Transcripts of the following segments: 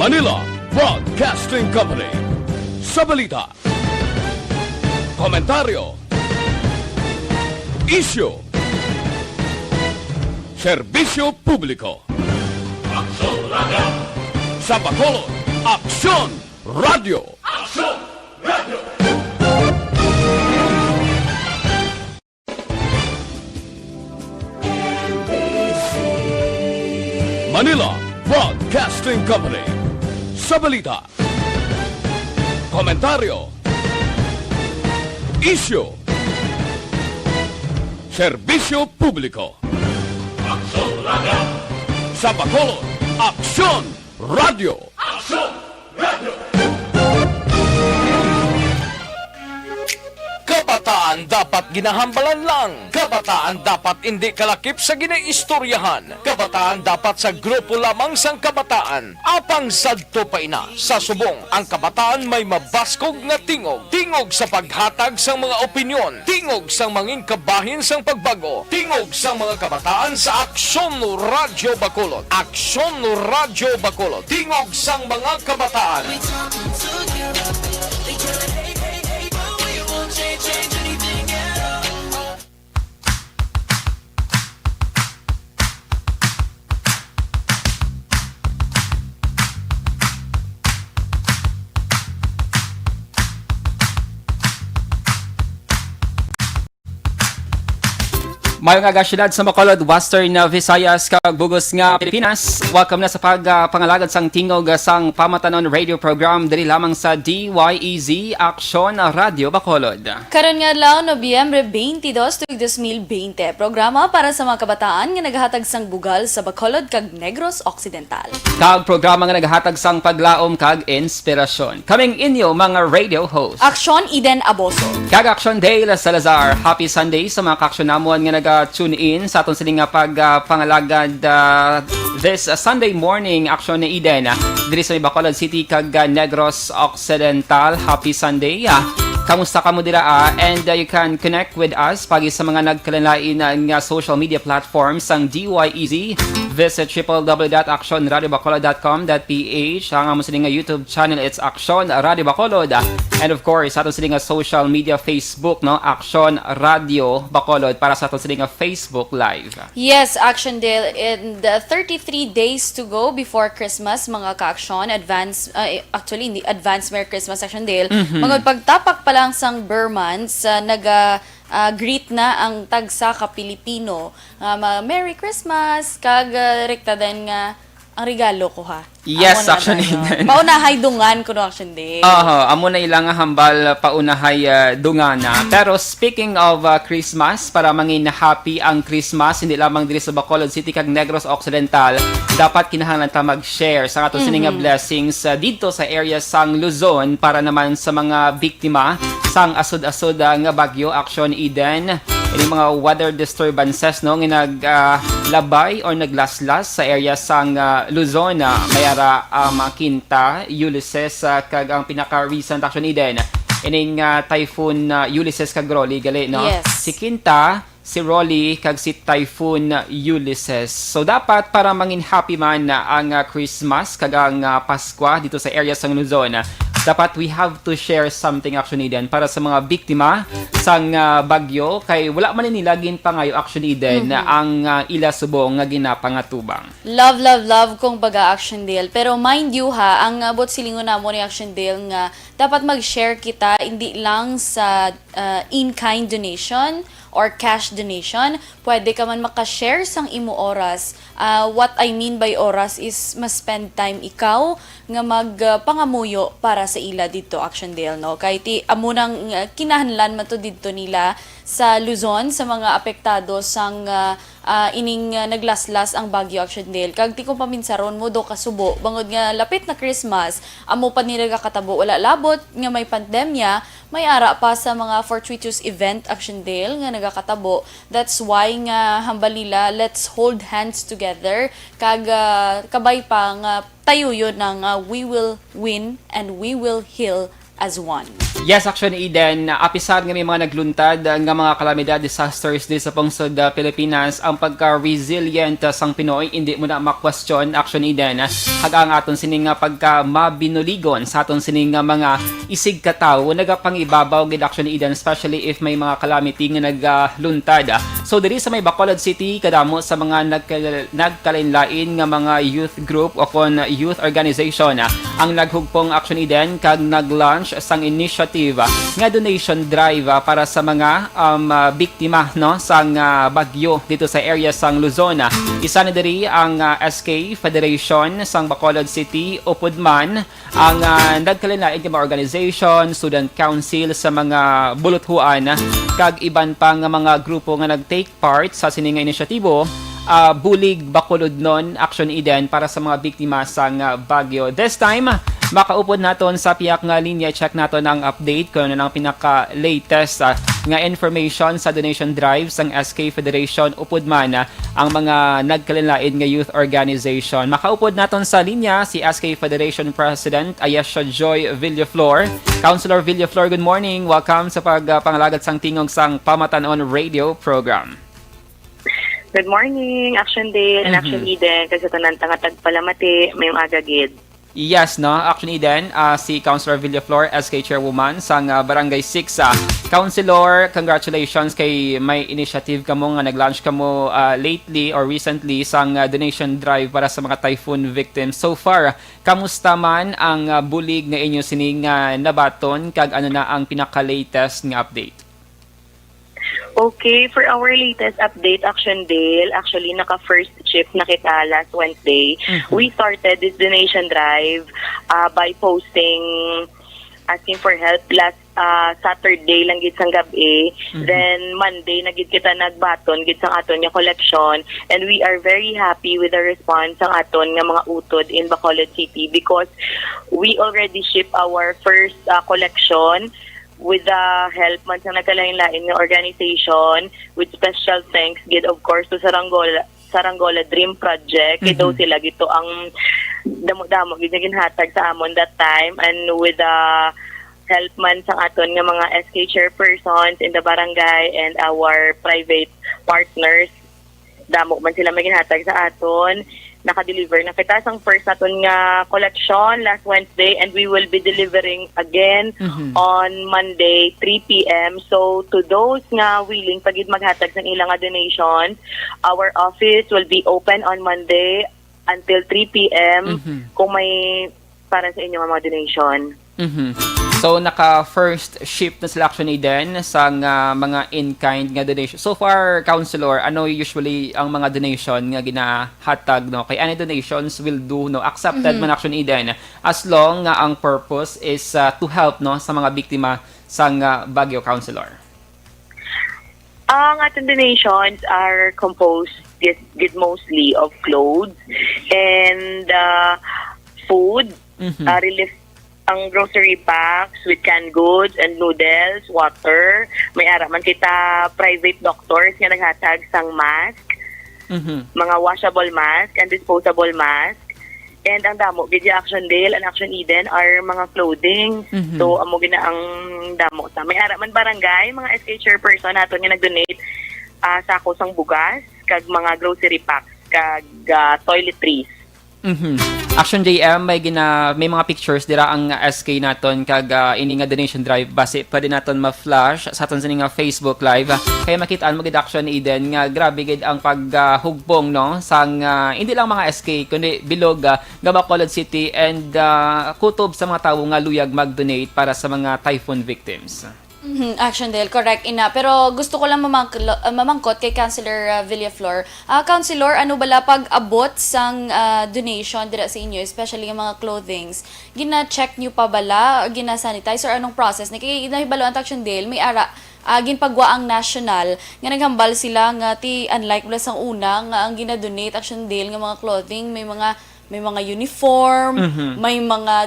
Manila Broadcasting Company. Sa balita, komentaryo, isyu, serbisyo publiko. Aksyon Radio! Sa Bacolod, Aksyon Radio! Aksyon Radio! Manila Broadcasting Company. Sa balita, komentaryo, isyu, serbisyo publiko. Aksyon Radio! Sa Bacolod, Aksyon Radio! Aksyon Radio! Kabataan dapat ginahambalan lang. Kabataan dapat hindi kalakip sa ginaistoryahan. Kabataan dapat sa grupo lamang sang kabataan. Apang sadto pa ina sa subong. Ang kabataan may mabaskog nga tingog. Tingog sa paghatag sang mga opinyon. Tingog sang manging kabahin sang pagbago. Tingog sang mga kabataan sa Aksyon Radio Bacolod. Aksyon Radio Bacolod. Tingog sang mga kabataan. Mayong aga syudad sa Bacolod, Western Visayas, kag bugos nga Pilipinas. Welcome na sa pangalagad sang tingog sang pamatanon radio program diri lamang sa DYEZ Aksyon Radio Bacolod. Karon nga adlaw Nobyembre 22, 2020, programa para sa mga kabataan nga nagahatag sang bugal sa Bacolod kag Negros Occidental. Kag programa nga nagahatag sang paglaom kag inspirasyon. Kaming inyo mga radio host. Aksyon Eden Aboso. Kag Aksyon Dale Salazar. Happy Sunday sa mga kaksyonamuan nga tune in sa atong sining pangalagad this Sunday morning. Aksyon ni Eden diri sa Bacolod City kag Negros Occidental. Happy Sunday. Kamusta ka mo dira and you can connect with us pagi sa mga nagkalalain nga social media platforms ang DYEZ. Visit www.actionradiobacolod.com.ph. Ang among sining YouTube channel, it's Aksyon Radio Bacolod. And of course, sa atong sining social media Facebook, no, Aksyon Radio Bacolod para sa atong sining Facebook Live. Yes, Action Dale, in the 33 days to go before Christmas, mga ka-aksyon, advance, actually, hindi advance Merry Christmas, Action Dale. Mga pagtapak pa lang sang Burmans, greet na ang tagsa ka Pilipino. Merry Christmas, kag rekta din nga ang regalo ko ha. Yes, Action Eden. Paunahay dungan ko no, Action Day. Amo na ilang hambal paunahay dungana. Pero speaking of Christmas, para mangin happy ang Christmas, hindi lamang diri sa Bacolod City kag Negros Occidental, dapat kinahanglan ta mag-share sa ato sining blessings dito sa area sang Luzon para naman sa mga biktima sang asod-asod nga bagyo, Action Eden. Ini mga weather disturbances no nga naglabay or naglaslas sa area sang Luzon, Mayara, Makinta, Ulysses, kag ang pinaka-recent Action Eden ining Typhoon Ulysses kag Rolly gali no. Yes. Si Kinta, si Rolly kag si Typhoon Ulysses. So dapat para mangin happy man ang Christmas kag ang Pasko dito sa area sang Luzon, dapat we have to share something, Action Eden, para sa mga biktima sang bagyo kay wala man nila ginpangayo, Action Eden, ang ila subong nga ginapangatubang. Love, love, love kung baga, Action Dale. Pero mind you ha, ang bot silingon na mo ni Action Dale nga dapat mag-share kita hindi lang sa in-kind donation or cash donation. Pwede ka man makashare sang imo oras. What I mean by oras is mas-spend time ikaw nga magpangamuyo para sa ila dito, Action Dale, no? Kay ti amo nang kinahanglan man to dito nila sa Luzon sa mga apektado sang ining naglaslas ang bagyo, Action Dale. Kag ti ko paminsaron mo do kasubo bangod nga lapit na Christmas, amo pa nila kakatabo wala labot nga may pandemya, may ara pa sa mga fortuitous event, Action Dale, nga nagakatabo. That's why nga hambalila, let's hold hands together kag kabay pa nga tayo yun ng we will win and we will heal as one. Yes, actually, Eden, apisar nga may mga nagluntad nga mga kalamidad, disasters din sa pungsod Pilipinas, ang pagka-resilient sang Pinoy, hindi mo na ma-question, actually, Eden, hagang aton sining nga pagka-mabinuligon sa aton sining nga mga isig kataw, nagapangibabaw gid actually, Eden, especially if may mga calamity nga nagluntad. So, diri sa may Bacolod City, kadamo sa mga nagkalain-lain nga mga youth group o kon youth organization ang naghugpong actually, Eden, kag nag-launch sang initiative nga donation drive para sa mga biktima no sang bagyo dito sa area sang Luzon. Isa na diri ang SK Federation sang Bacolod City upod man ang nagkalain nga mga organization, student council sa mga buluthuan kag iban pa nga mga grupo nga nag-take part sa sining inisyatibo. Bulig Bacolod non Action Eden para sa mga biktima sang bagyo. This time, makaupod naton sa piyak nga linya, check naton ang update kung ano ang pinaka-latest nga information sa donation drive sang SK Federation upod man ang mga nagkalain nga youth organization. Makaupod naton sa linya si SK Federation President Ayesha Joy Villaflor. Councilor Villaflor, good morning. Welcome sa pagpangalagad sang tingog sang Pamatanon Radio Program. Good morning, Action Day and Action Eden, kasi tanan nga tagpalamati, may agagid. Yes, no? Actually, Eden, si Councilor Villaflor, SK Chairwoman, sang Barangay 6. Councilor, congratulations kay may initiative ka mo nga nag-launch ka mo lately or recently sang donation drive para sa mga typhoon victims. So far, kamusta man ang bulig nga inyo sining nabaton kag ano na ang pinaka-latest nga update? Okay, for our latest update, Action Day, actually naka-first shift na kita last Wednesday. We started this donation drive by posting, asking for help last Saturday lang gid sang gabi. Then Monday nagid kita nagbaton gid sang aton nga collection, and we are very happy with the response sang aton nga mga utod in Bacolod City because we already ship our first collection with the help man sa nagkalain-lain nga organization, with special thanks gid of course to Saranggola Dream Project. Ito sila gito ang damo-damo gid ginhatag sa amon that time, and with the help man sa aton nga mga SK chairpersons in the barangay and our private partners, damo man sila maginhatag sa aton. Naka-deliver na kita sang first naton nga collection last Wednesday, and we will be delivering again on Monday 3 p.m. So to those nga willing pagid maghatag sang ilang nga donations, our office will be open on Monday until 3 p.m. kung may para sa inyo nga mga donation. So, naka-first shift na sila actually din sa mga in-kind nga donation. So far, Councilor, ano usually ang mga donation nga ginahatag, no? Kay any donations will do, no? Accepted man actually din as long nga ang purpose is to help, no? Sa mga biktima sa Bagyo, Councilor. Ang ating donations are composed mostly of clothes and food, relief, ang grocery packs with canned goods and noodles, water. May ara man kita private doctors nga naghatag sang mask, mga washable mask and disposable mask. And ang damo gid Action Dale and Action Eden are mga clothing. So amo gina ang damo ta. May ara man barangay, mga SK chairperson naton nga nag-donate sako sang bugas kag mga grocery packs kag toiletries. Action JM, may mga pictures dira ang SK naton kag ini nga donation drive base pwede naton ma-flash sa aton sining nga Facebook live kaya makitaan mo gid Action Eden nga grabe gid ang paghugpong no sang hindi lang mga SK kundi bilog nga Bacolod City and kutob sa mga tawo nga luyag mag-donate para sa mga typhoon victims. Action Dale, correct ina. Pero gusto ko lang mamangkot kay Councilor Villaflor. Councilor, ano bala pag-abot sang donation dira sa inyo, especially yung mga clothings, gina-check nyo pa bala, gina-sanitize or anong process? Nakibalo ang Action Dale, may ara ginpagwa ang national nga naghambal sila nga unlike wala sang una nga ang gina-donate Action Dale nga mga clothing, may mga uniform, may mga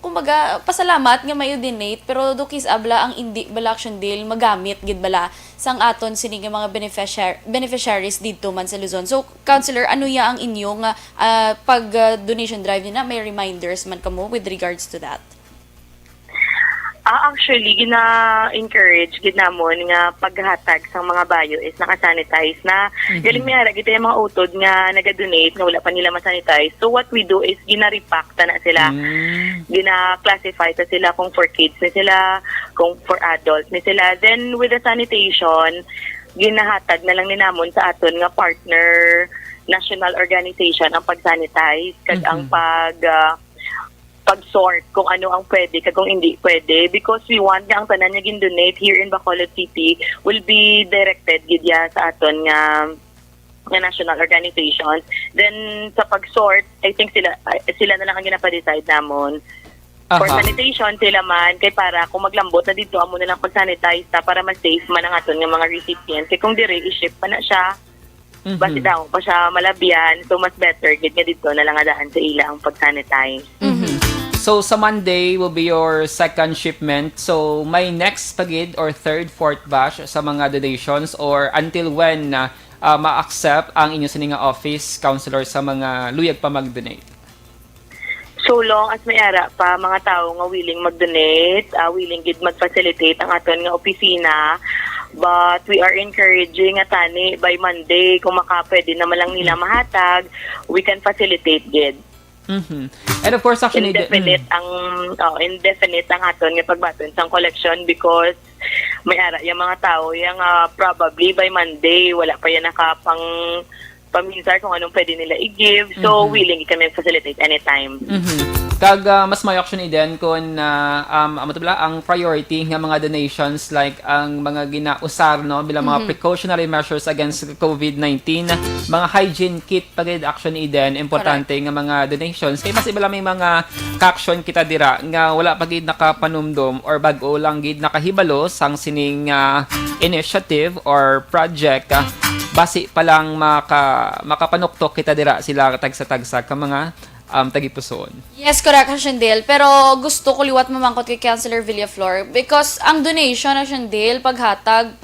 kumbaga pasalamat nga may donate pero kis abla ang indi bala Action Dale magamit gid bala sang aton sini nga mga beneficiaries dito man sa Luzon. So Councilor, ano ya ang inyong pag donation drive na may reminders man kamo with regards to that? Actually, gina-encourage, ginamon nga paghatag sa mga bayo is nakasanitize na. Galing may harag, ito yung mga utod nga nagadonate nga wala pa nila masanitize. So what we do is gina-repack ta na sila. Gina-classify ta sila kung for kids ni sila, kung for adults ni sila. Then with the sanitation, ginahatag na lang ni namon sa aton nga partner national organization ang pag-sanitize kag ang pag-sort kung ano ang pwede kag kung hindi pwede, because we want nga ang tanan nga gin-donate here in Bacolod City will be directed gid ya sa aton nga national organizations. Then sa pag-sort, I think sila na lang ang ginapa-decide namon. For sanitation sila man kay para kung maglambot na dito amo na lang pag-sanitize ta para mas safe man ang aton nga mga recipient kay kung dire i-ship pa na siya. Basta daw pa siya malabyan, so mas better gid nga dito na lang adaan sa ila ang pag-sanitize. So, sa Monday will be your second shipment. So, may next pagid or third, fourth batch sa mga donations, or until when ma-accept ang inyong sininga office counselor sa mga luyag pa mag-donate? So long as may ara pa mga tao nga willing mag-donate, willing gid mag-facilitate ang aton nga opisina. But we are encouraging nga tani by Monday kung pwede naman lang nila mahatag, we can facilitate gid. And of course, actually, indefinite ang aton nga pagbaton sang collection, because may ara yung mga tao yung probably by Monday wala pa yan nakapang paminsar kung anong pwede nila i-give. So, willing kami facilitate anytime. Kag mas may option din kung ang priority nga mga donations like ang mga ginausar no bilang mga precautionary measures against COVID-19, mga hygiene kit pagid action din importante nga mga donations kay mas iba lang may mga caption kita dira nga wala pagid nakapanumdum or bag-o lang gid nakahibalo sang sining initiative or project basi pa lang makapanuktok kita dira sila tagsa-tagsa ka mga tagipusoon. Yes, correct, Shandel. Pero gusto ko liwat mamangkot kay Councilor Villaflor because ang donation na Shandel, paghatag,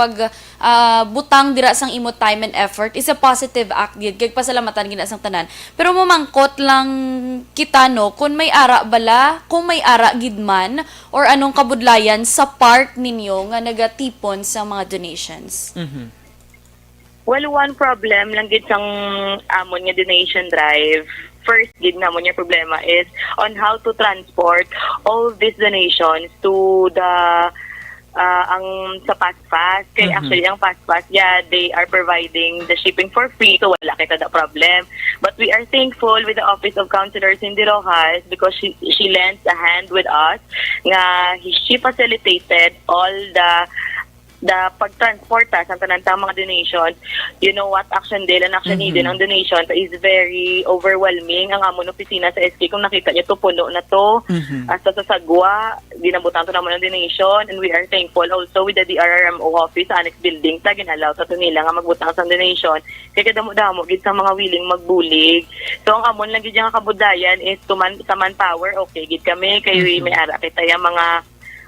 butang dira sang imo time and effort is a positive act gid kay pasalamatan gid sang tanan. Pero mamangkot lang kita no kung may ara bala, kung may ara gid man or anong kabudlayan sa part ninyo nga nagatipon sa mga donations. Well, one problem lang gid sang amon nga donation drive. First gid namon yung problema is on how to transport all these donations to the ang sa Fast. Kaya actually ang Fast, they are providing the shipping for free, so wala kita the problem. But we are thankful with the Office of Councilor Cindy Rojas because she lends a hand with us nga she facilitated all the pag-transport sa tanang mga donations. You know what, Action Day and Action Eden ang donation is very overwhelming. Ang amon opisina sa SK, kung nakita niyo to, puno na to. Hasta sa Sagwa, ginabutan to naman ang donation, and we are thankful also with the DRRMO office sa annex building ta ginalaw sa to nila nga magbutang sa donation. Kaya kadamo-damo gid sa mga willing magbulig. So ang amon lang gid nga kabudayan is sa manpower, okay gid kami kay may ara kita yung mga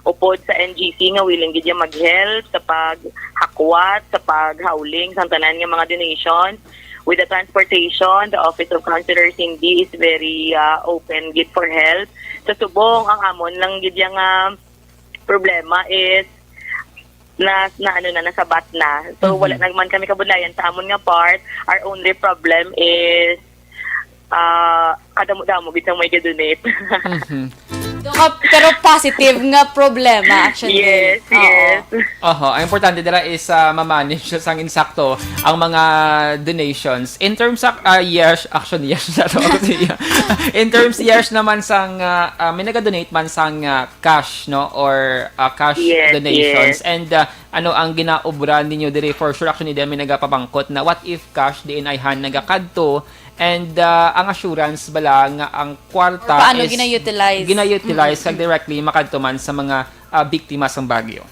upod sa NGC nga willing gid mag-help sa paghakwat, sa paghauling sa tanan nga mga donations. With the transportation, the Office of Councilor Cindy is very open gid for help. Sa subong ang amon lang gid nga problema is nasabat na. So wala nagman kami kabudlayan sa amon nga part. Our only problem is kadamo-damo gid sang may donate. Pero positive nga problema actually. Yes. Ang importante dira is ma-manage sang insakto ang mga donations. In terms of in terms naman sang may naga-donate man sang cash no or cash donations. And ano ang ginaobra ninyo diri for sure actually may nagapabangkot na what if cash diin ay han nagakadto. And ang assurance bala nga ang kwarta paano is gina-utilize kag directly makadtuman sa mga biktima sang bagyo.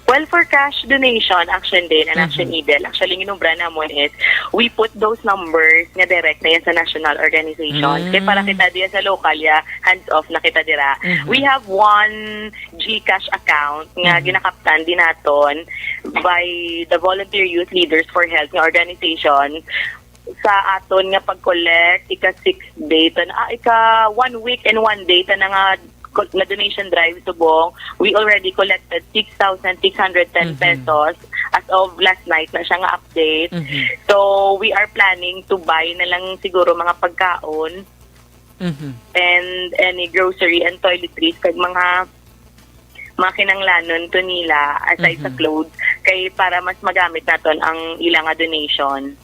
Well, for cash donation, Action Day and Action Idel, actually ginumbra namon is we put those numbers nga direct na yan sa national organization. Kaya para kita diya sa local, hands off na kita dira. We have one GCash account nga ginakaptan din naton by the Volunteer Youth Leaders for Health nga organization. Sa aton nga pag-collect, ika 6 day, ika 1 week and 1 day, na nga na donation drive subong, we already collected 6,610 pesos as of last night na siya nga update. So we are planning to buy na lang siguro mga pagkaon and any grocery and toiletries kag mga kinanglanon to nila aside sa clothes kay para mas magamit naton ang ilang nga donation.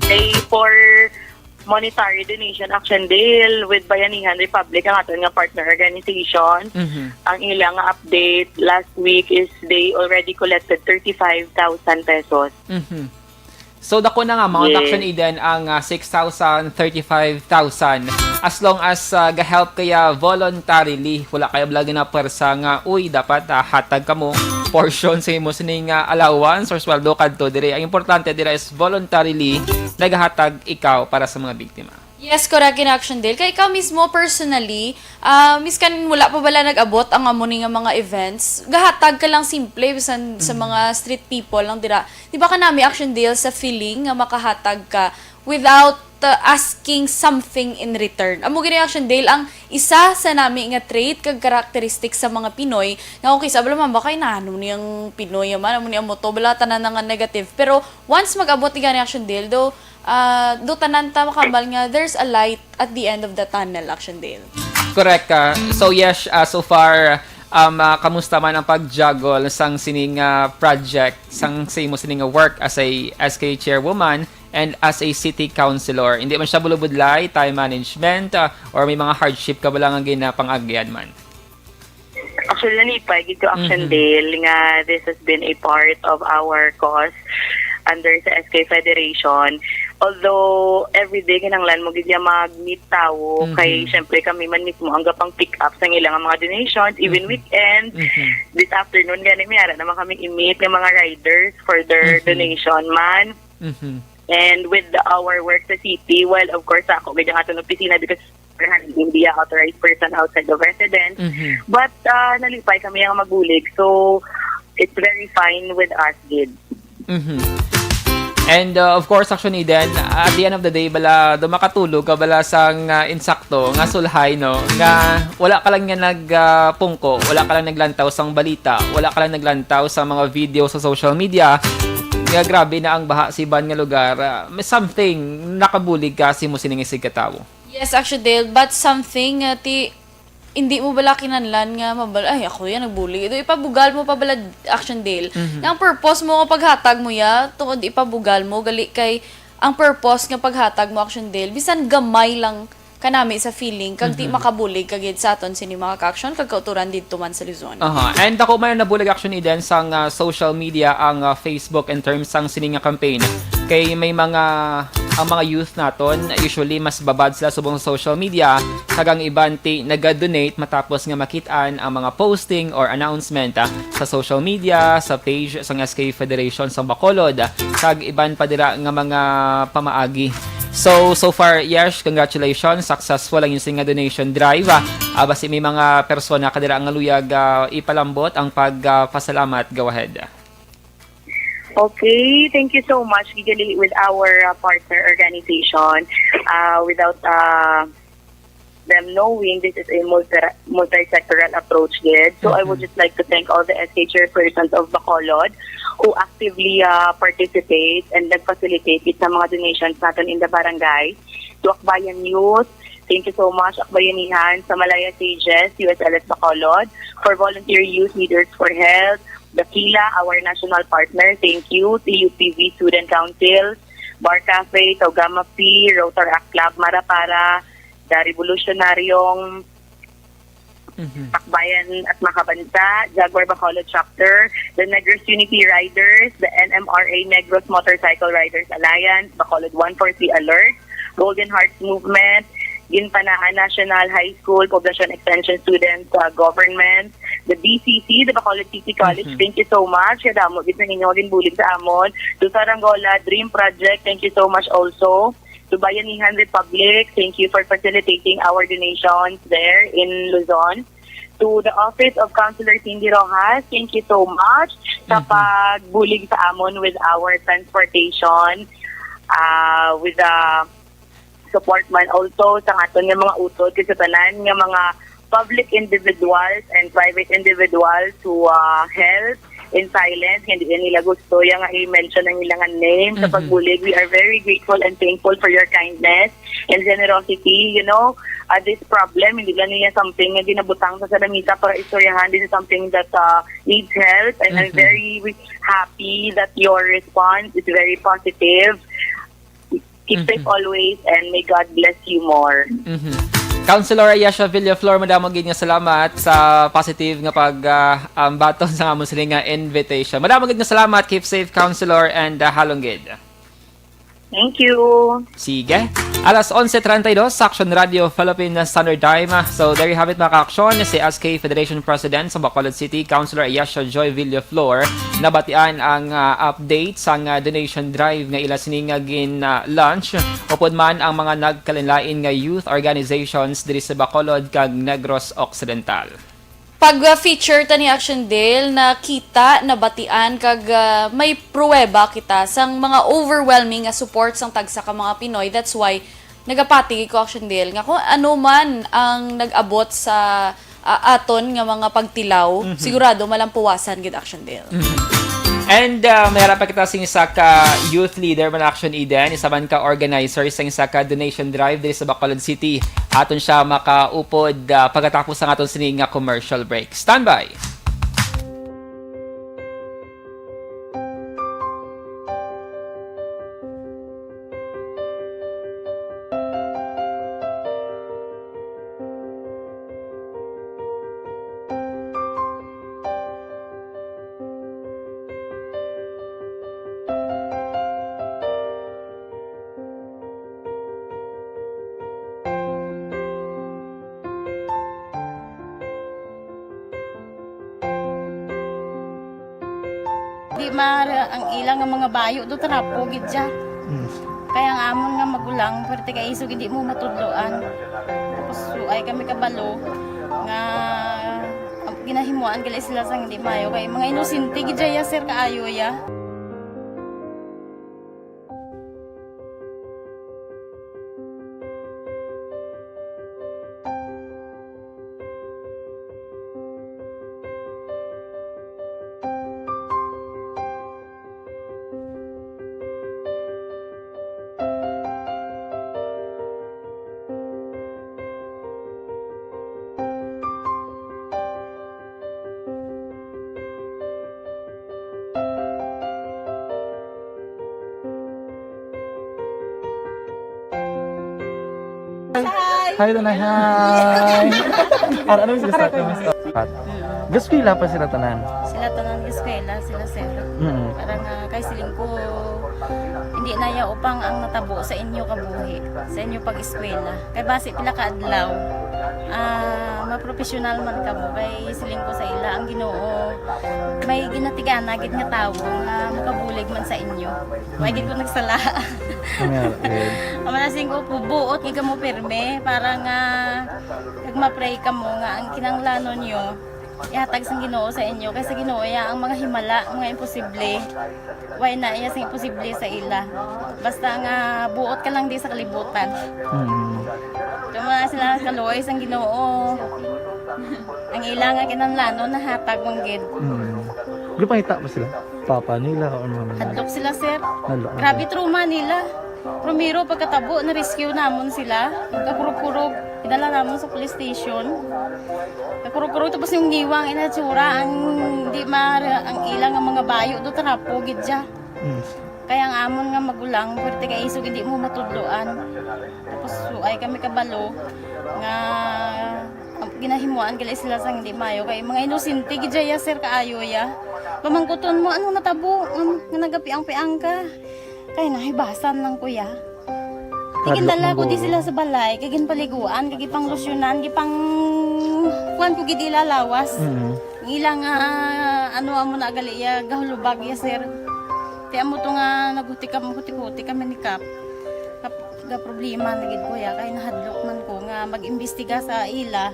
Kay for monetary donation action deal with Bayanihan Republic ang aton nga partner organization. Ang ilang nga update last week is they already collected 35,000 pesos. So dako na nga Mount Action Eden ang 6,000, 35,000 as long as ga-help kaya voluntarily wala kaya blagi na pwersa nga uy dapat hatag kamo portion sa imo sining allowance or sweldo kadto dire. Ang importante dire is voluntarily nagahatag ikaw para sa mga biktima. Yes, correct in Action Dale. Kaya ikaw mismo personally, miskan wala pa bala nag-abot ang amuni nga mga events, gahatag ka lang simple bisan sa mga street people lang dira. Di ba ka nami Action Dale sa feeling nga makahatag ka without asking something in return. Amo gini Action Dale ang isa sa nami nga trait kag characteristics sa mga Pinoy nga okay sabala man baka inaano niyang Pinoy man amo niya mo to bala tanan nga negative. Pero once mag-abot ni gani Action Dale do tanan ta makambal nga there's a light at the end of the tunnel Action Dale. Correct ka. So yes, so far kamusta man ang pag-juggle sang sining project sang sa imo sining work as a SK chairwoman and as a city councilor? Hindi man siya bulubudlay, time management, or may mga hardship ka ba lang ang ginapang-agyan man? Actually, nanipay gito Action Dale nga this has been a part of our cause under sa SK Federation. Although everyday kinanglan mo gid mag-meet tao kay syempre kami man mismo ang gapang pick up sa ilang mga donations even weekend. This afternoon gani miyara naman kami i-meet ng mga riders for their donation man. And with our work sa city, well, of course, ako, ganyan ato ng opisina because hindi authorized person outside the residence. But nalipay kami ang magulig. So, it's very fine with us, Gid. And of course, Action Eden, at the end of the day, bala dumakatulog ka bala sang insakto, nga sulhay, no? Nga wala ka lang nga nagpungko, wala ka lang naglantaw sang balita, wala ka lang naglantaw sa mga video sa social media, nga grabe na ang baha sa iban nga lugar, may something nakabulig kasi mo sining isig katawo. Yes, actually, Dale, but something hindi mo bala kinanlan nga mabala, ay ako yan nagbuli. Ito ipabugal mo pa bala Action Dale. Ang purpose mo nga paghatag mo ya, tungod ipabugal mo, gali kay ang purpose nga paghatag mo Action Dale, bisan gamay lang kanami sa feeling kag di makabulig kagid sa aton sini mga ka-action kag kauturan didto man sa Luzon. And ako man nabulig Action Eden sang social media ang Facebook in terms sang sining nga campaign. Kay may mga ang mga youth naton usually mas babad sila subong sa social media kagang iban ti naga-donate matapos nga makitaan ang mga posting or announcement sa social media, sa page sang SK Federation sa Bacolod kag iban pa dira nga mga pamaagi. So far, yes, congratulations. Successful ang yung donation drive. Basi may mga persona kadira nga luyag ipalambot ang pagpasalamat. Go ahead. Okay, thank you so much, Gigali, with our partner organization. Without them knowing, this is a multi-sectoral approach, Gid. So I would just like to thank all the SK chairpersons of Bacolod who actively participate and nag-facilitate sa mga donations natin in the barangay. To Akbayan Youth, thank you so much, Akbayanihan, sa Malaya Sages, USLS Bacolod, for Volunteer Youth Leaders for Health, Dakila, our national partner, thank you, TUPV Student Council, Bar Cafe, Togama P, Rotaract Club, Marapara, the Revolutionaryong Akbayan at Makabansa, Jaguar Bacolod Chapter, the Negros Unity Riders, the NMRA Negros Motorcycle Riders Alliance, Bacolod 143 Alert, Golden Hearts Movement, Ginpanaan National High School, Poblacion Extension Students, Government, the BCC, the Bacolod City College, thank you so much. Kadamo, gito ninyo din bulig sa amon. To Sarangola Dream Project, thank you so much also. To Bayanihan Republic, thank you for facilitating our donations there in Luzon. To the Office of Councilor Cindy Rojas, thank you so much sa pagbulig sa amon with our transportation, with the support man also sa aton nga mga utod kasi tanan nga mga public individuals and private individuals who help in silence, hindi nila gusto yung i-mention ng ilang name sa pagbulig. We are very grateful and thankful for your kindness and generosity. This problem, hindi lang niya something na ginabutang sa salamisa para istoryahan. This is something that needs help, and I'm very happy that your response is very positive. Keep safe always, and may God bless you more. Councilor Ayesha Villaflor, madamo gid nga salamat sa positive nga baton sa amon sila nga invitation. Madamo gid nga salamat. Keep safe, Councilor, and halong gid. Thank you. Sige. Alas 11:32 sa Action Radio Philippine Standard Time. So there you have it, mga ka-aksyon. Si SK Federation President sa Bacolod City, Councilor Ayesha Joy Villaflor, nabatian ang update sa donation drive nga ila siningagin launch upod man ang mga nagkalinlain nga youth organizations diri sa Bacolod kag Negros Occidental. Pag-feature ta ni Action Dale, nakita, nabatian, kag may pruweba kita sang mga overwhelming nga support sang tagsa ka mga Pinoy. That's why, nagapati ko Action Dale nga kung ano man ang nag-abot sa aton nga mga pagtilaw, sigurado malampuwasan gid Action Dale. And mayroon pa kita sing isa ka youth leader man Action Eden, isa man ka organizer sa isa ka donation drive diri sa Bacolod City. Aton siya makaupod pagkatapos ang aton sining nga commercial break. Standby. Di mara ang ilang nga mga bayo do trapo gid siya. Kaya nga amon nga magulang perti kay iso gid mo matudloan. Tapos ay kami kabalo nga ginahimuan gali sila sang hindi mayo kay mga inosente gid ya sir kaayo ya. Hi, Tanay. Hi. Ano yung sila start? Gaspila pa sila tanan. Sila tanan eskwela sila sir. Parang kay siling ko hindi na ya upang ang natabo sa inyo kabuhi, sa inyo pag-eskwela. Kay base pila ka adlaw. Maprofessional man ka mo kay siling ko sa ila ang Ginoo. May ginatigana gid nga tawo nga makabulig man sa inyo. Way gid ko nagsala. Amanasing ko pubuot nga mo pirme para nga nagma-pray ka mo nga ang kinanglanon niyo ihatag sang Ginoo sa inyo kay sa Ginoo ya ang mga himala, mga imposible. Way na iya sang imposible sa ila. Basta nga buot ka lang di sa kalibutan. Tuma sila kaluoy sang Ginoo. Ang ila nga kinanglanon nahatag mong gid. Di pa hita pa sila? Papa nila o mama nila? Hadlok sila sir. Hadlok. Grabe trauma nila. Primero pagkatabo na-rescue namon sila. Nagkakurog-kurog. Idala namon sa police station. Nagkurog-kurog tapos yung giwang inatsura ang di ang ilang nga mga bayo do trapo gid siya. Kaya ang amon nga magulang perti kay iso hindi mo matudloan. Tapos ay kami kabalo nga ginahimuan gali sila sang hindi mayo kay mga inosente gid ya sir kaayo ya. Pamangkuton mo ano natabo nga nagapiang-piang ka. Kay nahibasan lang kuya. Tigindala ko di sila sa balay, kay ginpaliguan, kay gipang losyonan, gipang kuan ko gid ilalawas. Ilang ano amo na gali ya gahulubag ya sir. Ti amo to nga naghuti kami ni Kap. Ga problema na gid kuya kay nahadlok man ko nga mag-imbestiga sa ila.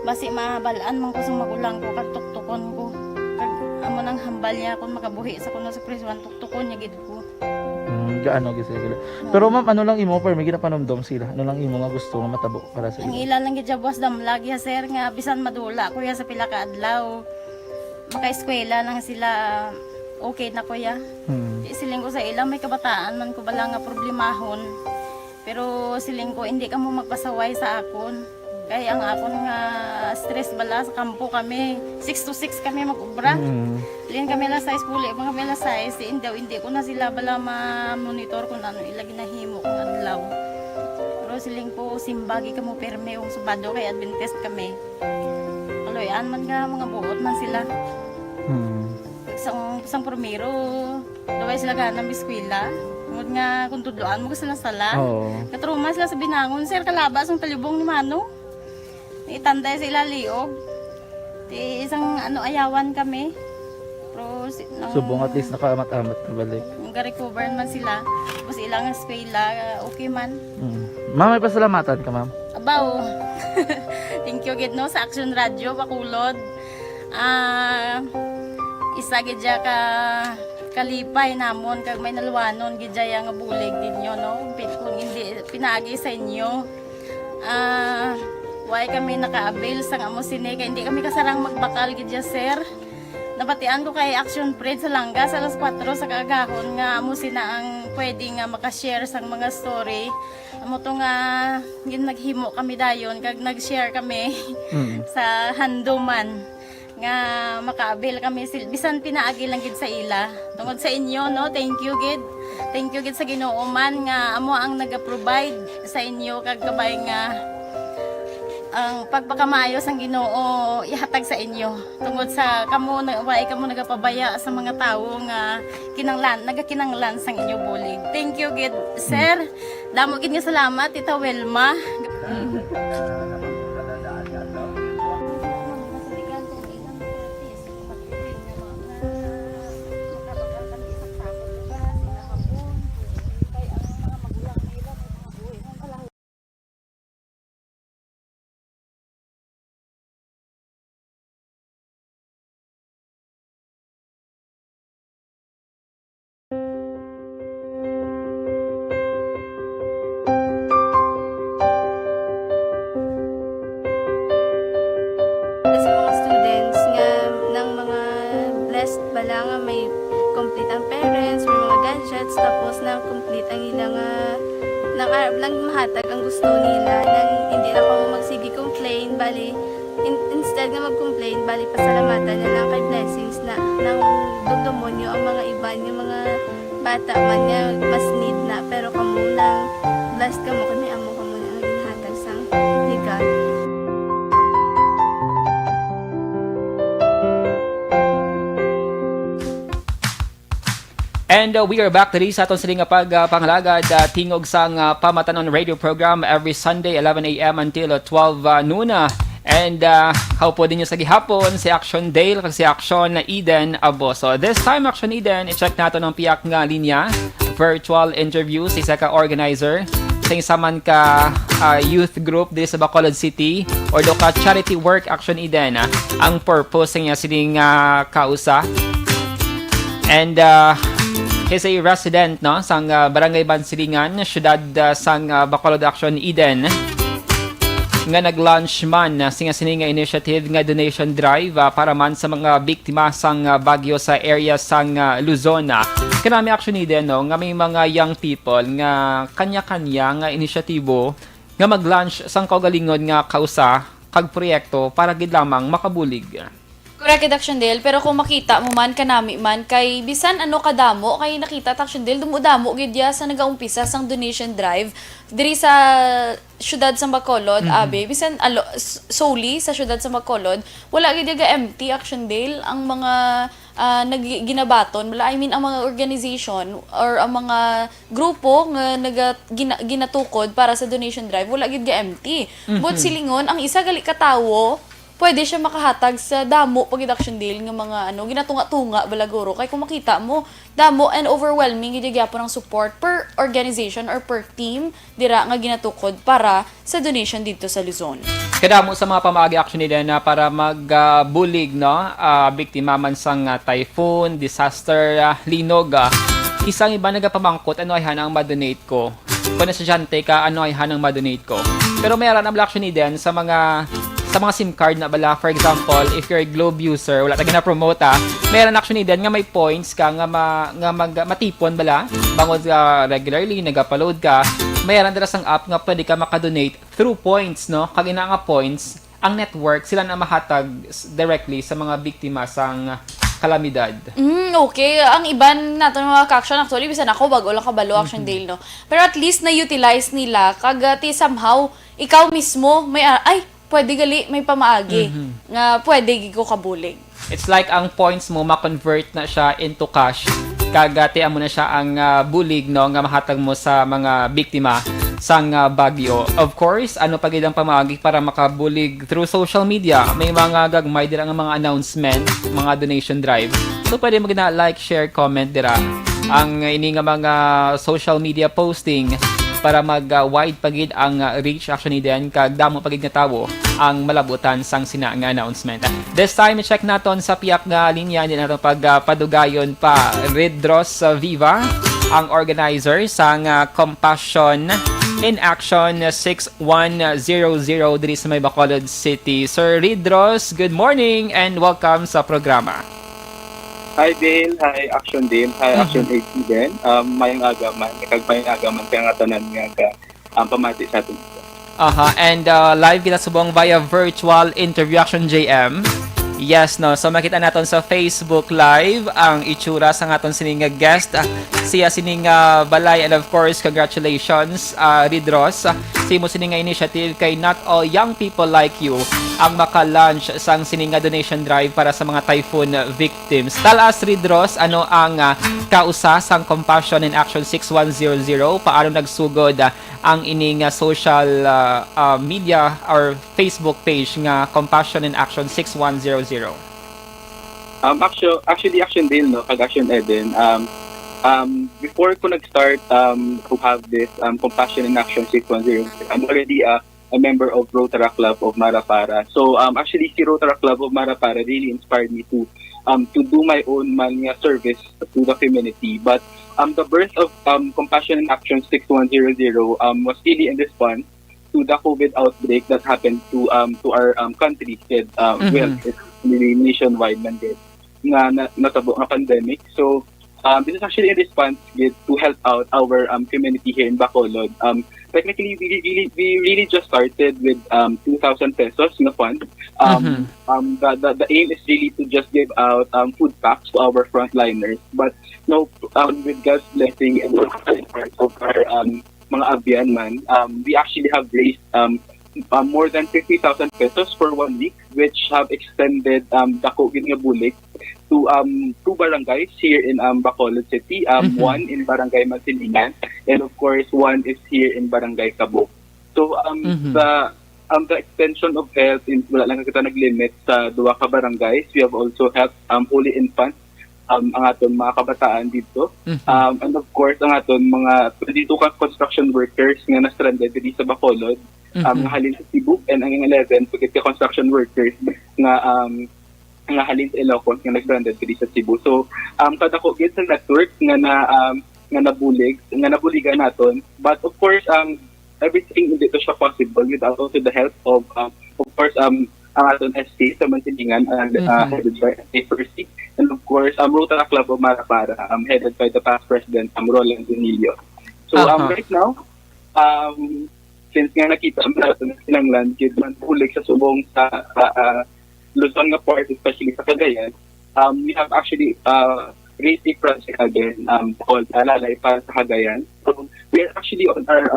Basi mabalaan man ko sa magulang ko kag tuktukon ko. Kag amo nang hambal niya kun makabuhi sa kuno sa prison tuktukon niya gid ko. gaano gyud sila. Pero ma'am, ano lang imo per may ginapanomdom sila? Ano lang imo nga gusto nga matabo para sa Ang ila? ila lang gid boss dam lagi ha sir nga bisan madula kuya sa pila ka adlaw. Maka-eskwela nang sila okay na kuya. Di siling ko sa ila may kabataan man ko bala nga problemahon. Pero siling ko hindi ka mo magpasaway sa akon. Kaya ang akon nga stress bala sa kampo kami. 6 to 6 kami mag-ubra. Liyan kami la size puli, mga kami la size. Hindi ko na sila bala ma-monitor kung ano ila ginahimo kung adlaw. Pero siling ko simbagi ka mo perme yung subado kay Adventist kami. Kaloyan man nga mga buot man sila. Isang primero, daway sila ganang biskwila. Tungod nga kung tudloan mo gusto lang sala. Katruma sila sa binangon, sir kalabas ang talibong ni Mano. Itanday sila liog. Di isang ayawan kami. Pero Subong at least nakaamat-amat na balik. Ga-recover man sila. Tapos ilang eskwela, okay man. Ma'am, may pasalamatan ka ma'am? Abaw. Thank you gid no sa Action Radio Bacolod. Isa gid ka kalipay namon kag may naluwanon gid nga bulig ninyo no. Kung hindi pinaagi sa inyo. Why kami naka-avail sa amo sine kay hindi kami kasarang magbakal gid sir. Napatian ko kay Action Fred sa Langga sa alas 4 sa kaagahon nga amo sina ang pwede nga maka-share sang mga story. Amo to nga naghimo kami dayon kag nag-share kami sa handuman nga maka-avail kami bisan pinaagi lang gid sa ila. Tungod sa inyo no, thank you gid. Thank you gid sa Ginoo man nga amo ang naga-provide sa inyo kag kabay nga ang pagpakamayos ang Ginoo ihatag sa inyo tungod sa kamo nagapabaya sa mga tawo nga nagakinanglan sang inyo bulig. Thank you gid sir. Damo gid nga salamat Tita Welma. Sa mga students nga ng mga blessed bala nga may complete ang parents, may mga gadgets, tapos na complete ang ilang nang arab lang mahatag ang gusto nila nang hindi na ako magsige complain bali instead nga mag-complain bali pasalamatan na lang kay blessings na nang dudumonyo ang mga iba yung mga bata man nga mas need na pero kamo nang blessed kamo kami amo kamo na ang ginhatag sang ni God. And we are back today sa atong siling panghalagad tingog sang Pamatanon radio program every Sunday 11 a.m. until 12 noon. And how po din nyo sa gihapon si Action Dale kag si Action Eden Aboso. This time Action Eden, i-check nato ng piyak nga linya, virtual interview si isa ka organizer sa isa man ka youth group dito sa Bacolod City or do ka charity work Action Eden. Ang purpose niya sining kausa. And he's a resident no sang Barangay Bansilingan, syudad sang Bacolod Action Eden. Nga nag-launch man singa sining initiative nga donation drive para man sa mga biktima sang bagyo sa area sang Luzon. Kanami Action Eden no nga may mga young people nga kanya-kanya nga inisyatibo nga mag-launch sang kaugalingon nga kausa kag proyekto para gid lamang makabulig. Correct, Action Dale, pero kung makita mo man kanami man kay bisan ano kadamo kay nakita Action Dale dumudamo gid ya sa nagaumpisa sang donation drive diri sa syudad sa Bacolod, abe bisan solely sa syudad sa Bacolod wala gid ga empty Action Dale ang mga ginabaton wala I mean ang mga organization or ang mga grupo nga ginatukod para sa donation drive wala gid ga empty. But silingon ang isa gali ka tawo pwede siya makahatag sa damo pag Action Dale nga mga ginatunga-tunga balaguro kay kung makita mo damo and overwhelming gid gyapon ang support per organization or per team dira nga ginatukod para sa donation dito sa Luzon. Kadamo sa mga pamaagi Action nila na para magbulig no biktima man sang typhoon, disaster, linog. Isang iba nagapamangkot, ano ay hanang ma-donate ko. Kung estudyante ka, ano ay hanang ma-donate ko. Pero mayroon ang action din sa mga SIM card na bala. For example, if you're a Globe user, wala tayo na-promote meron action din nga may points ka nga, matipon bala. Bangod ka regularly, nag-upload ka. Mayroon dala sang app nga pwede ka makadonate through points, no? Kag ina nga points, ang network sila na mahatag directly sa mga biktima sang kalamidad. Okay. Ang iban natin mga ka-action, actually, bisan ako, bago lang kabalo Action Dale, no? Pero at least na-utilize nila, kagati somehow, ikaw mismo, pwede gali, may pamaagi, nga pwede ko kabulig. It's like ang points mo, ma-convert na siya into cash. Kagati mo na siya ang bulig, no, nga mahatag mo sa mga biktima sang bagyo. Of course, ano pagid ang pamaagi para makabulig through social media. May mga gagmay dira nga mga announcement, mga donation drive. So pwede mo gina like, share, comment dira ang ini nga mga social media posting para mag-wide pagid ang reach action din kag damo pagid nga tawo ang malabutan sang sina nga announcement. This time i-check naton sa piyak nga linya din naton pagpadugayon pa Redros Viva, ang organizer sang Compassion in Action 6100 diri sa may Bacolod City. Sir Redros, good morning and welcome sa programa. Hi Dale, hi Action Dale, hi Action 80 din. Mayang agaman, mayang agaman kaya nga tanan nga pamati sa atin. And live kita subong via virtual interview Action JM. Yes, no. So makita naton sa Facebook Live ang itsura sa aton sining guest. Siya sining balay, and of course congratulations Redros sa imo sining initiative kay Not All Young People Like You ang maka-launch sang sining donation drive para sa mga typhoon victims. Tell us Redros, ano ang kausa sang Compassion in Action 6100, paano nagsugod ang ining social media or Facebook page nga Compassion in Action 6100? Actually Action Dale, no, kag Action Eden, before ko nag-start to have this Compassion in Action 610, I'm already a member of Rotary Club of Marapara. So actually si Rotary Club of Marapara really inspired me to do my own service to the community. But the birth of Compassion in Action 6100 was really in response to the COVID outbreak that happened to our country. Well, it's really nationwide man din nga natabo nga pandemic. So this is actually in response to help out our community here in Bacolod. Technically, we really just started with 2,000 pesos in the fund. The aim is really to just give out food packs to our frontliners. But with God's blessing and of our mga abyan man, we actually have raised more than 50,000 pesos for 1 week, which have extended dako nga bulig to 2 barangays here in Bacolod City. One in Barangay Masilingan, and of course one is here in Barangay Cabok. So the extension of help in wala lang kita naglimit sa duwa ka barangays. We have also helped Holy Infants, ang aton mga kabataan dito. And of course ang aton mga 22 ka construction workers nga na-stranded dito sa Bacolod, nga halin sa Cebu, and ang 11 pagit ka construction workers nga halin sa Ilocos nga nag-stranded dito sa Cebu. So kada ko gid sa network nga nabuligan naton. But of course everything hindi to siya possible without also the help of course ang aton SK sa Mantilingan, headed by SK Percy, and of course Rotary Club of Marapara, headed by the past president Roland Dunilio. So right now, since nga nakita natin silang land kid man pulig sa subong sa Luzon nga part, especially sa Cagayan, we have actually raised a project again called Alalay para sa Cagayan. So we are actually on our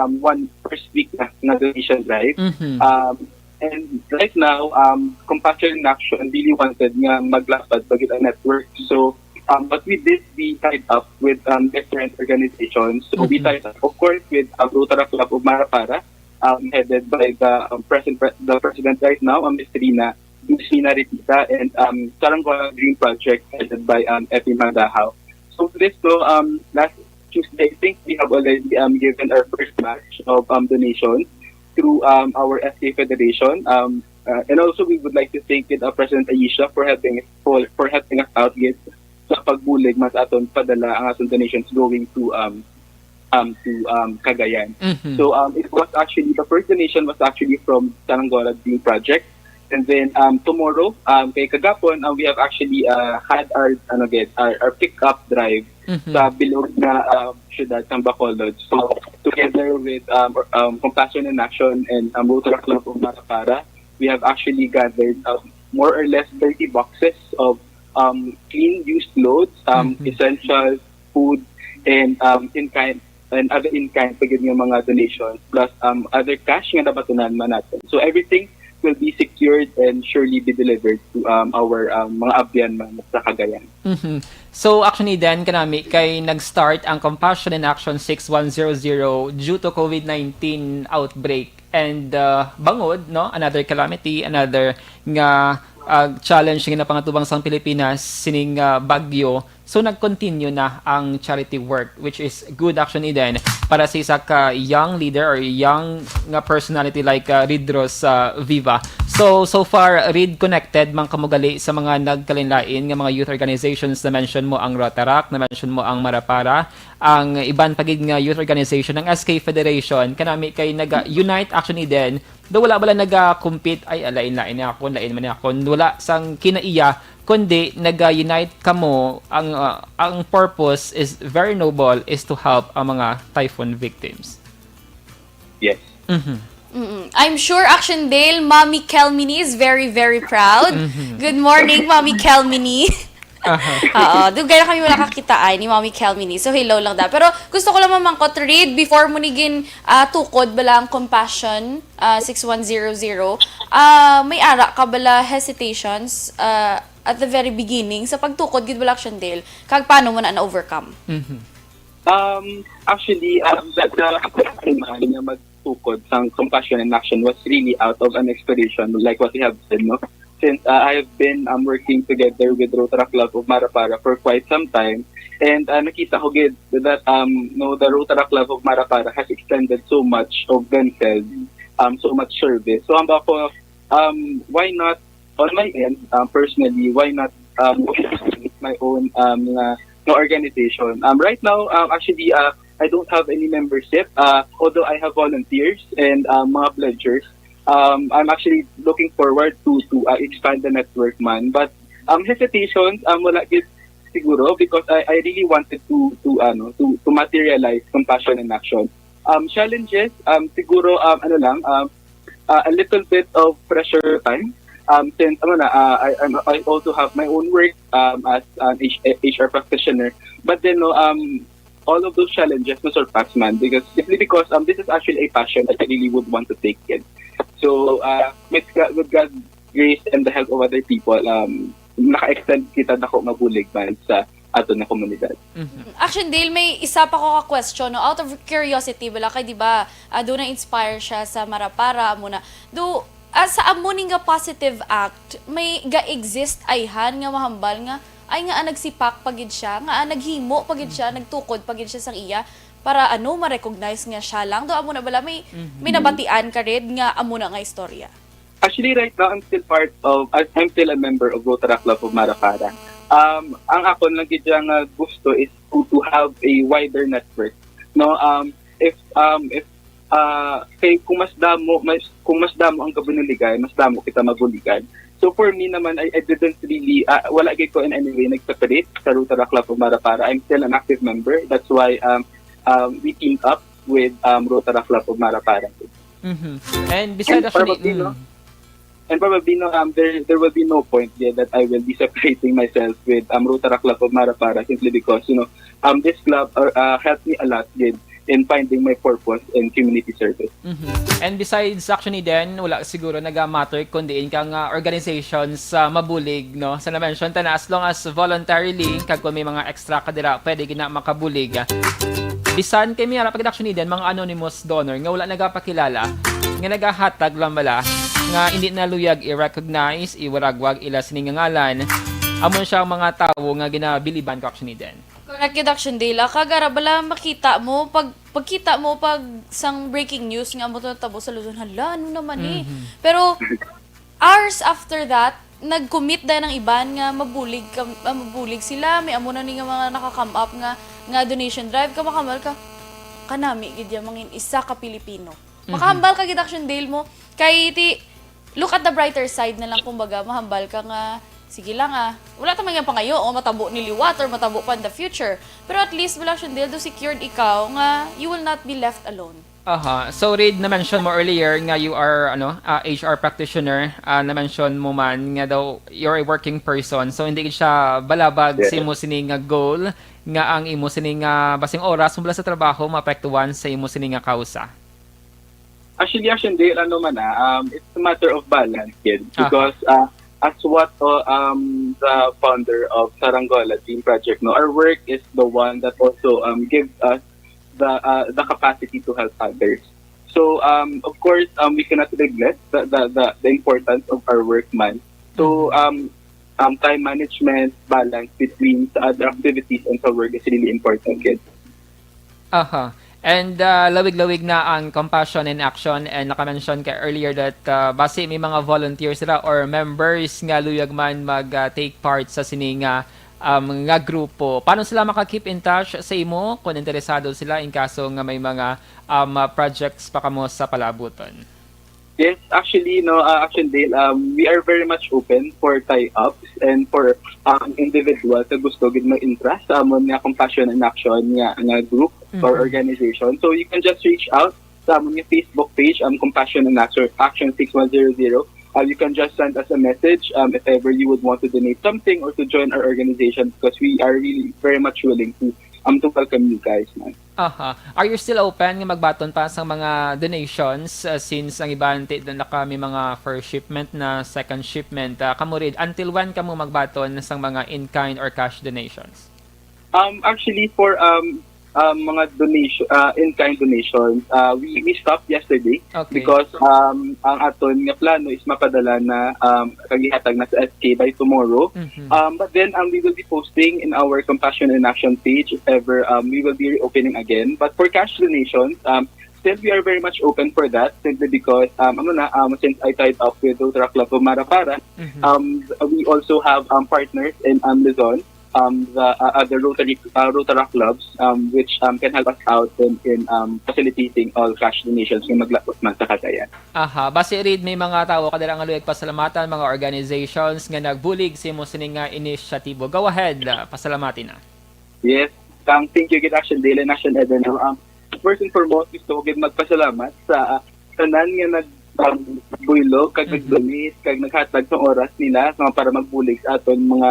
first week na donation drive. And right now, Compassion in Action really wanted nga maglapad bagit ang network. So but we tied up with different organizations. So we tied up, of course, with Rotary Club of Marapara, headed by the president right now, Ms. Rina Ritita, and Saranggola Green Project, headed by Epi Mandahaw. So this last Tuesday, I think we have already given our first batch of donations through our SK Federation. And also we would like to thank President Aisha for helping us out with sa pagbulig mas aton padala ang aton donations going to Cagayan. So it was actually, the first donation was actually from Saranggola Green Project. And then tomorrow, kay kagapon, we have actually had our pick-up drive sa bilog na syudad ng Bacolod. So together with Compassion in Action and Rotary Club of Marapara, we have actually gathered more or less 30 boxes of clean used clothes, essential food, and in-kind and other in-kind pagid nga mga donations, plus other cash nga nabatunan man natin. So everything will be secured and surely be delivered to our mga abyan man sa Cagayan. So actually then kanami kay nag-start ang Compassion in Action 6100 due to COVID-19 outbreak and bangod no, another calamity, another nga challenge nga pangatubang sang Pilipinas sining bagyo. So nag-continue na ang charity work, which is good actually din para sa isa ka young leader or young nga personality like Reed Ross Viva. So far Reed connected man kamugali sa mga nagkalinlain nga mga youth organizations. Na mention mo ang Rotaract, na mention mo ang Marapara, ang iban pagig nga youth organization ng SK Federation kanami kay nag-unite actually din. Do wala bala nag-compete ay lain-lain ako, lain man ako. Wala sang kinaiya kundi nag-unite kamo. Ang purpose is very noble, is to help ang mga typhoon victims. Yes. I'm sure Actiondale, Mommy Kelmini is very, very proud. Good morning, Mommy Kelmini. Doon gaya kami wala kakitaan ni Mommy Kelmini. So, hello lang da. Pero gusto ko lang mamangkot, Reed, before mo nigin tukod bala ang Compassion 6100, may ara ka bala hesitations at the very beginning sa pagtukod gid bala Actiondale, kag paano mo na-overcome? Actually, the magtukod sa Compassion in Action was really out of an inspiration, like what you have said, no? Since I have been working together with Rotary Club of Marapara for quite some time, and nakita ko gid that the Rotary Club of Marapara has extended so much of themselves, so much service. So ako, why not on my end, personally, why not my own organization? Right now, actually, I don't have any membership, although I have volunteers and mga pledgers. I'm actually looking forward to expand the network man, but hesitations wala gid siguro because I really wanted to materialize Compassion in Action. Challenges siguro a little bit of pressure time since I also have my own work as an HR practitioner, but then all of those challenges no surpass man because simply because this is actually a passion that I really would want to take it. So, with God's grace and the help of other people, naka-extend kita na ko mabulig man sa ato na komunidad. Actiondale, may isa pa ko ka-question, no? Out of curiosity, bala kay di ba, doon na-inspire siya sa Marapara muna. Sa amuning nga positive act, may ga-exist ayhan nga mahambal nga, ay nga nagsipak pagid siya, nga naghimo pagid siya, nagtukod pagid siya sang iya, para ma-recognize nga siya lang. Do amo na bala may nabatian ka rin nga amo na nga istorya. Actually right now I'm still a member of Rotary Club of Marapara. Ang ako lang gid nga gusto is to have a wider network. No, if kay kung mas damo ang kabunuligay, mas damo kita maguligan. So for me naman, I didn't really, wala gid ko in any way nag-separate sa Rotary Club of Marapara. I'm still an active member. That's why we teamed up with Rotary Club of Marapara. And besides actually, probably there will be no point yet that I will be separating myself with Rotary Club of Marapara simply because this club helped me a lot in finding my purpose in community service. And besides actually then, wala siguro nag-matter kundi ka nga organizations mabulig, no? Sa na-mention ta na as long as voluntarily, kag kung may mga extra kadira, pwede gina makabulig. Bisan kay miyara pag actually din mga anonymous donor nga wala nagapakilala, nga nagahatag lang bala, nga hindi na luyag i-recognize, iwaragwag ila siningangalan, amon siya mga tao nga ginabiliban ko actually din. Correct yun, Actiondale. Kagara bala makita mo, pagkita mo pag sang breaking news nga mo tabo sa Luzon, hala, ano naman Pero hours after that, nag-commit dahil ng iban nga mabulig sila, may amo na ni nga mga naka-come up nga donation drive ka makamal ka kanami gid ya mangin isa ka Pilipino. Makahambal ka gid Action Dale mo kay look at the brighter side na lang kumbaga mahambal ka nga sige lang wala ta man nga pangayo o matabo ni liwat or matabo pa in the future. Pero at least wala Action Dale do secured ikaw nga you will not be left alone. So Reid, na-mention mo earlier nga you are HR practitioner. Na-mention mo man nga daw you're a working person. So hindi siya balabag sa imo sini nga goal nga ang imo sini nga basing oras mula sa trabaho maapektuhan sa imo sini nga kausa. Actually, Dale, it's a matter of balance, kid. Because as what the founder of Saranggola Team Project, our work is the one that also gives us the capacity to help others. So of course we cannot neglect the importance of our work man. So time management, balance between the other activities and sa work is really important, kids. And lawig-lawig na ang Compassion in Action, and naka-mention ka earlier that base may mga volunteers sila or members nga luyag man mag-take part sa sining nga grupo. Paano sila maka-keep in touch sa imo kung interesado sila in kaso nga may mga projects pa kamo sa palabuton? Yes, actually, Action Dale, we are very much open for tie-ups and for individuals na gusto gid mag-interest sa amon nga Compassion in Action nga group or organization. So you can just reach out sa amon nga Facebook page, Compassion in Action 6100. You can just send us a message if ever you would want to donate something or to join our organization, because we are really very much willing to welcome you guys, man. Are you still open nga magbaton pa sa mga donations since ang iban na kami mga first shipment na second shipment? Kamurid, until when kamo magbaton sa mga in-kind or cash donations? Actually, for mga donation in-kind donations, we stopped yesterday because ang aton nga plano is mapadala na kagihatag na sa SK by tomorrow. But then we will be posting in our Compassion in Action page if ever we will be reopening again. But for cash donations, still we are very much open for that, simply because since I tied up with Rotaract Club of Marapara, we also have partners in Luzon, the other Rotaract clubs, which can help us out in facilitating all cash donations ng maglapot man sa Cagayan. Base Reid, may mga tao kadira nga luyag pasalamatan, mga organizations nga nagbulig sa imo sining nga inisyatibo. Go ahead, pasalamatin na. Yes, thank you gid Action Dale and Action Eden. First and foremost, gusto ko gid magpasalamat sa tanan nga builo, kag nag-donate, kag naghatag ng oras nila para magbulig sa aton mga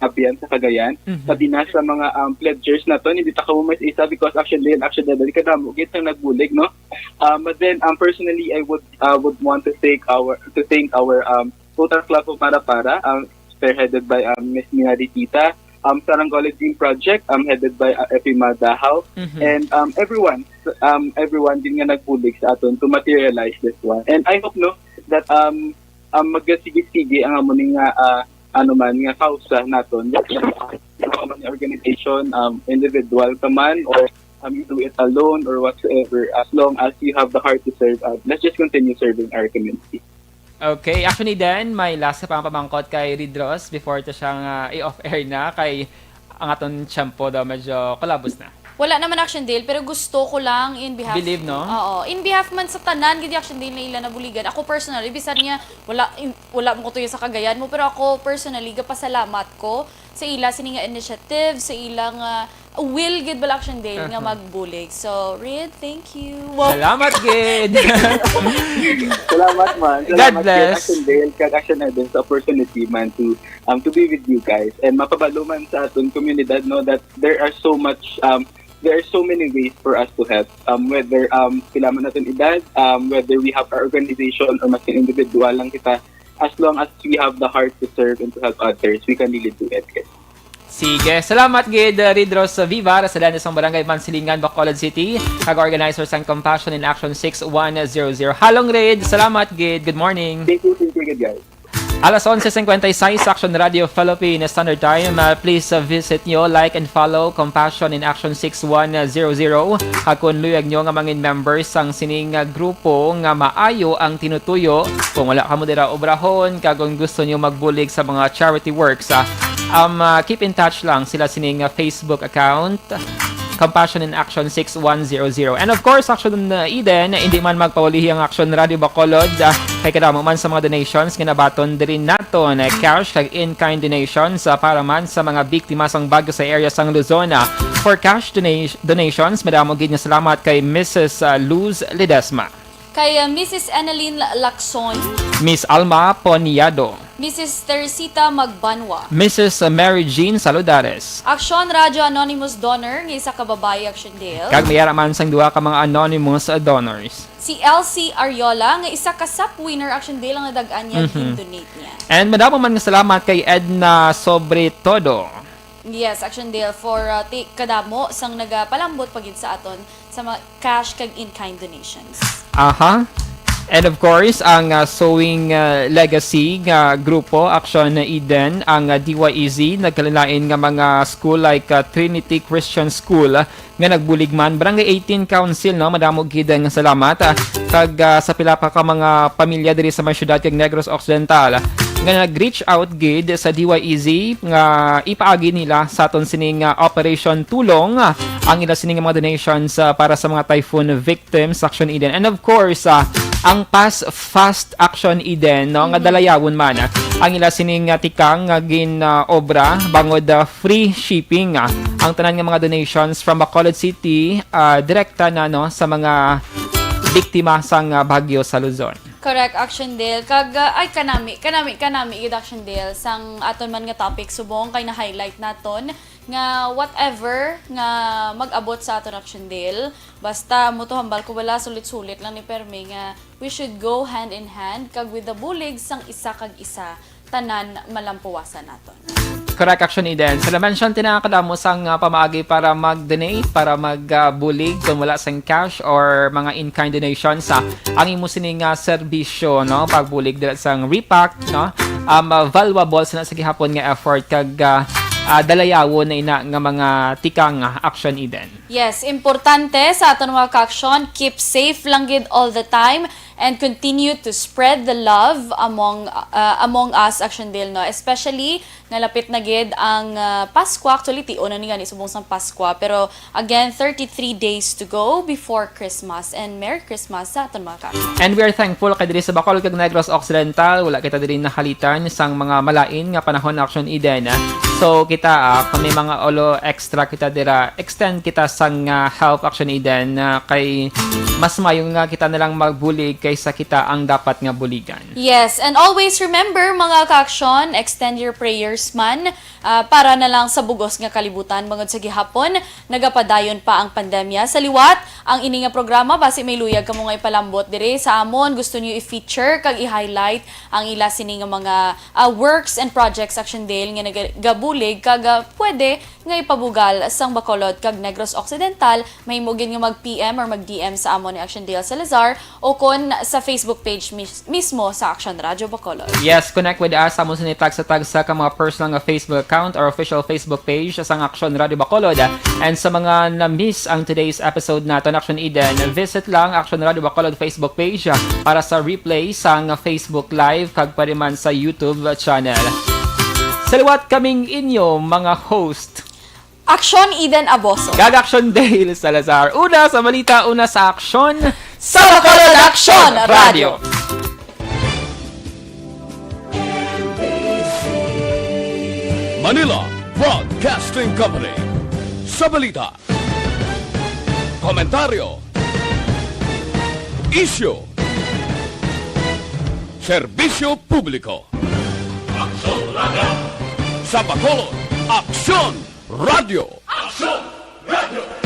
abiyan sa Cagayan. Pati na sa mga pledgers na to, hindi ta ka mo isa because Action Dale, kadamo gid ang nagbulig, no? But then personally, I would want to thank our Rotaract Club of Marapara, spearheaded by Miss Minaritita, Saranggola Team Project, headed by Efima Dahaw, and everyone din nga nagbulig sa aton to materialize this one. And I hope that magsigig-sige ang amon nga nga kausa naton, organization, individual ka man, or you do it alone or whatsoever, as long as you have the heart to serve, let's just continue serving our community. Okay, actually then, may last pa pamangkot kay Reid Ross before to siyang i-off-air na kay ang aton tiyempo daw medyo kalabos na. Wala naman Action Dale, pero gusto ko lang in behalf... Believe, no? Oo. In behalf man sa tanan, gidi Action Dale na ila nabuligan. Ako personally, bisan niya, wala mo ko tuyo sa Cagayan mo, pero ako personally, gapasalamat ko sa ila sining nga initiative, sa ilang will gid bala Action Dale nga magbulig. So, Reid, thank you. Wow. Salamat, Gid! Salamat, man. God bless. Action Dale, kag Action Eden sa opportunity, man, to be with you guys. And mapabalo man sa aton komunidad, that there are so many ways for us to help. Whether sila man natin edad, whether we have our organization or mas individual lang kita, as long as we have the heart to serve and to help others, we can really do it. Sige, salamat Gid Reid Ross Vivar sa Danes ng Barangay Mansilingan, Bacolod City, kag-organizer sa Compassion in Action 6100. Halong Reid, salamat Gid. Good morning. Thank you, good guys. Alas 11:56 Action Radio Philippines Standard Time. Please visit nyo, like and follow Compassion in Action 6100. Kung luyag nyo nga mga members ang sining grupo nga maayo ang tinutuyo. Kung wala ka mo dira obrahon, kung gusto nyo magbulig sa mga charity works, keep in touch lang sila sining Facebook account. Compassion in Action 6100. And of course, Action Eden, hindi man magpaulihi ang Action Radio Bacolod. Kay kadamo man sa mga donations, kinabaton din naton cash kag in-kind donations para man sa mga biktima sang bagyo sa area sang Luzon. For cash donations, madamo gid nga salamat kay Mrs. Luz Ledesma, Kay Mrs. Annalyn Lacson, Miss Alma Poniado, Mrs. Teresita Magbanwa, Mrs. Mary Jean Saludares, Action Radio Anonymous Donor ng isa kababae Action Dale, kag mayara man sang duha ka mga anonymous donors. si LC Ariola nga isa ka SAP winner Action Dale nga dag-an niya donate niya. And madamo man nga salamat kay Edna Sobre Todo. Yes, Action Dale for kadamo sang nagapalambot pagid sa aton sa mga cash kag in-kind donations. Aha. And of course, ang Sowing Legacy nga grupo, Action Eden, ang DYEZ, nagkalilain nga mga school like Trinity Christian School, nga nagbulig man. Barangay 18 Council, no? Madamo gid nga salamat. Kag sa pila pa ka mga pamilya diri sa mga syudad kag Negros Occidental, nga nag-reach out gid sa DYEZ nga ipaagi nila sa aton sining Operation Tulong ang ila sining mga donations para sa mga typhoon victims, Action Eden. And of course, ang Fast Action Eden, no, nga dalayawon man ang ila sining tikang gin obra bangod free shipping ang tanan nga mga donations from Bacolod City direkta na no sa mga biktima sang bagyo sa Luzon. Correct, Action Dale. Kag ay kanami gid Action Dale sang aton man nga topic subong kay na highlight naton nga whatever nga mag-abot sa aton Action Dale, basta mo to hambal ko wala sulit-sulit lang ni permi nga we should go hand in hand kag with the bulig sang isa kag isa tanan malampuwasan naton. Correct, Action Eden. Sa mention tinakadamo sang pamaagi para mag-donate, para mag-bulig kung wala sang cash or mga in-kind donations ang imo sining serbisyo, no, pagbulig dira sang repack, no, valuable sa gihapon nga effort kag dalayawon na ina nga mga tikang Action Eden. Yes, importante sa aton mga ka-action, keep safe lang gid all the time and continue to spread the love among us Action Dale, no, especially nga lapit na gid ang Pasko. Actually tion na ni gani subong sang Pasko, pero again 33 days to go before Christmas, and Merry Christmas sa aton mga ka-action. And we are thankful kay diri sa Bacolod kag Negros Occidental, wala kita diri nakalitan sang mga malain nga panahon Action Eden. So kita kung may mga olo extra kita dira, extend kita sang help Action Eden kay mas mayong nga kita nalang magbulig kaysa kita ang dapat nga buligan. Yes, and always remember mga ka-action, extend your prayers man para na lang sa bugos nga kalibutan bangod sa gihapon nagapadayon pa ang pandemya sa liwat. Ang ini nga programa basi may luyag kamo nga ipalambot diri sa amon, gusto niyo i-feature kag i-highlight ang ila sini nga mga works and projects Action Dale nga nagabulig kag pwede nga ipabugal sang Bacolod kag Negros Occidental, may mugin nga mag-PM or mag-DM sa amon ni Action Dale Salazar o kon sa Facebook page mismo sa Action Radio Bacolod. Yes, connect with us sa tag sa ka mga personal nga Facebook account or official Facebook page sa Action Radio Bacolod. And sa mga na-miss ang today's episode naton Action Eden, visit lang Action Radio Bacolod Facebook page para sa replay sa Facebook Live kag pwede man sa YouTube channel. Salawat kaming inyo mga host, Action Eden Aboso, kag Action Dale Salazar. Una sa balita, una sa aksyon sa Bacolod Action Radio. Manila Broadcasting Company. Sa balita, komentaryo, isyu, serbisyo publiko. Aksyon Radio. Sa Bacolod, Aksyon Radio. Aksyon Radio.